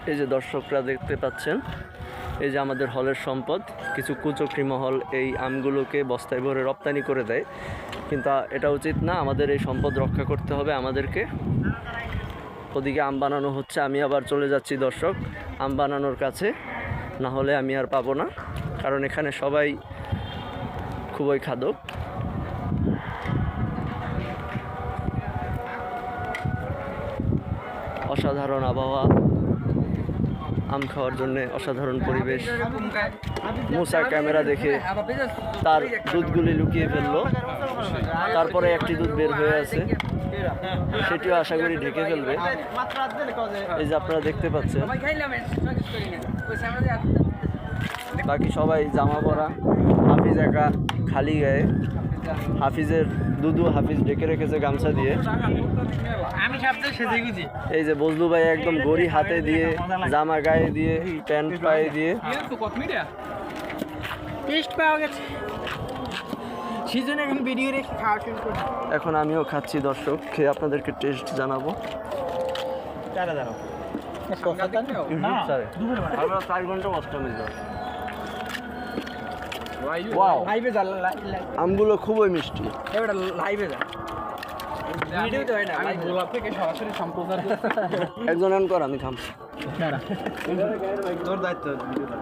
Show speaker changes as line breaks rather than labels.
এই যে দর্শকরা দেখতে পাচ্ছেন, এই যে আমাদের হলের সম্পদ। কিছু কুচক্রী মহল এই আমগুলোকে বস্তায় ভরে রপ্তানি করে দেয়, কিন্তু এটা উচিত না। আমাদের এই সম্পদ রক্ষা করতে হবে আমাদেরকে। ওদিকে আম বানানো হচ্ছে, আমি আবার চলে যাচ্ছি দর্শক আম বানানোর কাছে, না হলে আমি আর পাবো না, কারণ এখানে সবাই খুবই খাদক। অসাধারণ আবহাওয়া, আম খাওয়ার জন্য অসাধারণ পরিবেশ। মুসা ক্যামেরা দেখে তার দুধগুলি লুকিয়ে ফেললো, তারপরে একটি দুধ বের হয়ে আছে, সেটিও আশা করি ঢেকে ফেলবে। এই যে আপনারা দেখতে পাচ্ছেন, বাকি সবাই জামা পরা, হাফিজ একা খালি গায়ে। হাফিজের দুধু হাফিজ ঢেকে রেখেছে গামছা দিয়ে। এই যে বজলু ভাই একদম গড়ি হাতে দিয়ে, জামা গায়ে দিয়ে, প্যান্ট পায়ে দিয়ে। এখন আমিও খাচ্ছি দর্শক, খেয়ে আপনাদেরকে টেস্ট জানাবো। আমরা 4 ঘন্টা অষ্টমী যাবো। আমগুলো খুবই মিষ্টি। একজন অন কর, আমি খাম।
তোর দায়িত্ব ভিডিও কর।